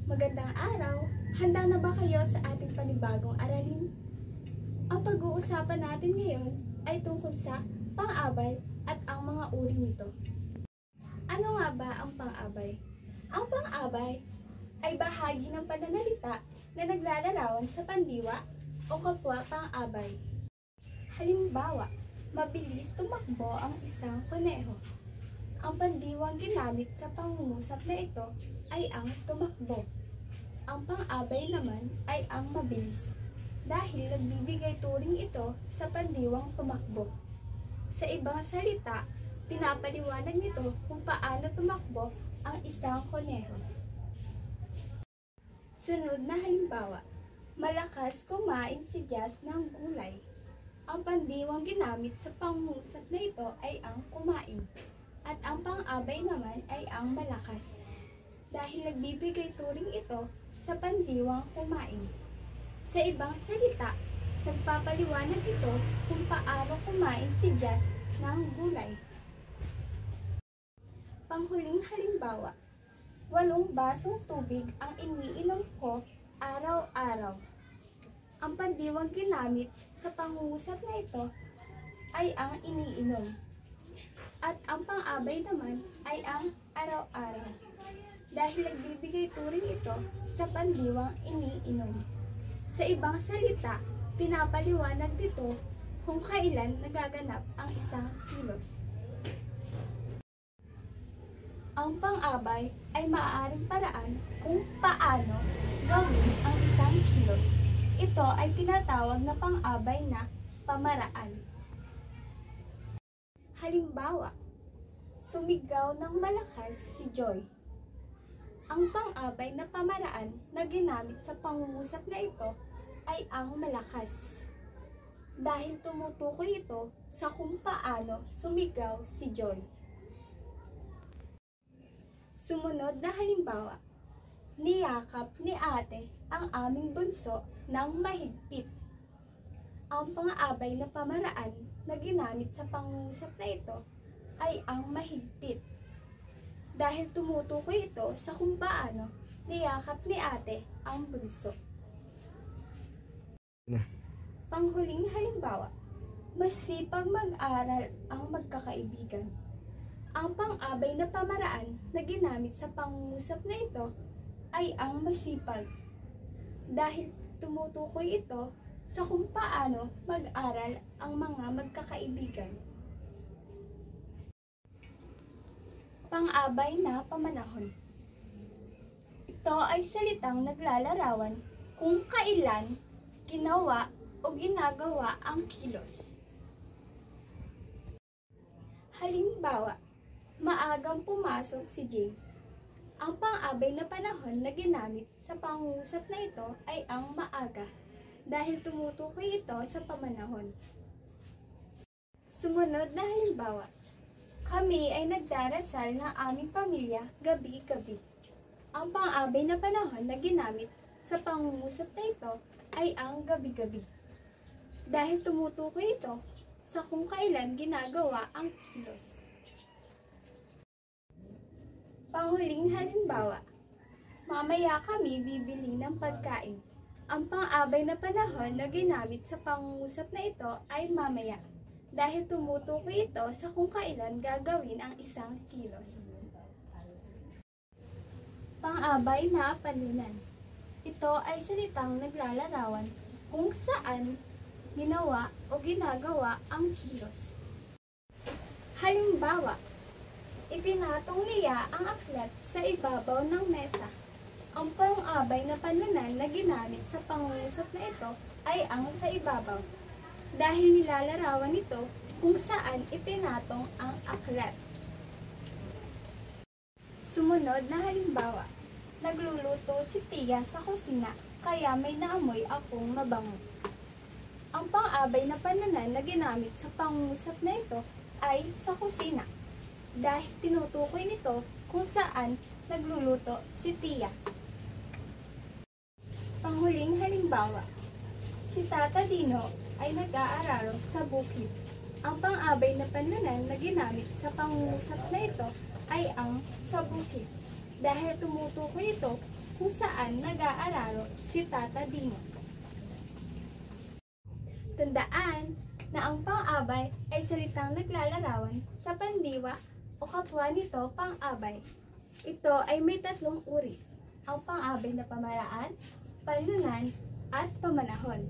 Magandang araw! Handa na ba kayo sa ating panibagong aralin? Ang pag-uusapan natin ngayon ay tungkol sa pang-abay at ang mga uri nito. Ano nga ba ang pang-abay? Ang pang-abay ay bahagi ng pananalita na naglalarawan sa pandiwa o kapwa pang-abay. Halimbawa, mabilis tumakbo ang isang koneho. Ang pandiwang ginamit sa pangungusap na ito ay ang tumakbo. Ang pang-abay naman ay ang mabilis, dahil nagbibigay turing ito sa pandiwang tumakbo. Sa ibang salita, pinapaliwanag nito kung paano tumakbo ang isang koneho. Sunod na halimbawa, malakas kumain si Jazz ng gulay. Ang pandiwang ginamit sa pangungusap na ito ay ang kumain. At ang pang-abay naman ay ang malakas, dahil nagbibigay turing ito sa pandiwang kumain. Sa ibang salita, nagpapaliwanag ito kung paano kumain si Jazz ng gulay. Panghuling halimbawa, 8 basong tubig ang iniinom ko araw-araw. Ang pandiwang ginamit sa pangungusap na ito ay ang iniinom. At ang pang-abay naman ay ang araw-araw, dahil nagbibigay turing ito sa pandiwang iniinom. Sa ibang salita, pinapaliwanag dito kung kailan nagaganap ang isang kilos. Ang pang-abay ay maaaring paraan kung paano gawin ang isang kilos. Ito ay tinatawag na pang-abay na pamaraan. Halimbawa, sumigaw ng malakas si Joy. Ang pang-abay na pamaraan na ginamit sa pangungusap na ito ay ang malakas, dahil tumutukoy ito sa kung paano sumigaw si Joy. Sumunod na halimbawa, niyakap ni ate ang aming bunso ng mahigpit. Ang pang-abay na pamaraan na ginamit sa pangungusap na ito ay ang mahigpit, dahil tumutukoy ito sa kung paano niyakap ni ate ang bunso. Panghuling halimbawa, masipag mag-aral ang magkakaibigan. Ang pang-abay na pamaraan na ginamit sa pangungusap na ito ay ang masipag, dahil tumutukoy ito sa kung paano mag-aral ang mga magkakaibigan. Pang-abay na pamanahon. Ito ay salitang naglalarawan kung kailan ginawa o ginagawa ang kilos. Halimbawa, maagang pumasok si James. Ang pang-abay na panahon na ginamit sa pangungusap na ito ay ang maaga, dahil tumutukoy ito sa pamanahon. Sumunod na halimbawa, kami ay nagdarasal ng aming pamilya gabi-gabi. Ang pang-abay na panahon na ginamit sa pangungusap na ito ay ang gabi-gabi, dahil tumutukoy ito sa kung kailan ginagawa ang kilos. Panghuling halimbawa, mamaya kami bibili ng pagkain. Ang pang-abay na panahon na ginamit sa pangungusap na ito ay mamaya, dahil tumutukoy ito sa kung kailan gagawin ang isang kilos. Pang-abay na panunan. Ito ay salitang naglalarawan kung saan ginawa o ginagawa ang kilos. Halimbawa, ipinatong niya ang aklat sa ibabaw ng mesa. Ang pang-abay na panunan na ginamit sa pangungusap na ito ay ang sa ibabaw, dahil nilalarawan ito kung saan ipinatong ang aklat. Sumunod na halimbawa, nagluluto si Tia sa kusina, kaya may naamoy akong mabango. Ang pang-abay na panunan na ginamit sa pangungusap na ito ay sa kusina, dahil tinutukoy nito kung saan nagluluto si Tia. Panghuling halimbawa, si Tata Dino ay nag-aaral sa bukid. Ang pang-abay na panunan na ginamit sa pangungusap na ito ay ang sa bukid, dahil tumutukoy ito kung saan nag-aalaro si Tata Dino. Tandaan na ang pang-abay ay salitang naglalarawan sa pandiwa o kapwa nito pang-abay. Ito ay may tatlong uri, ang pang-abay na pamaraan, panunan, at pamanahon.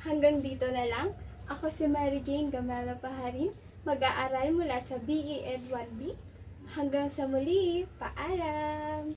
Hanggang dito na lang. Ako si Mary Jane Gamela Paharin, mag-aaral mula sa BEd 1B. Hanggang sa muli, paalam!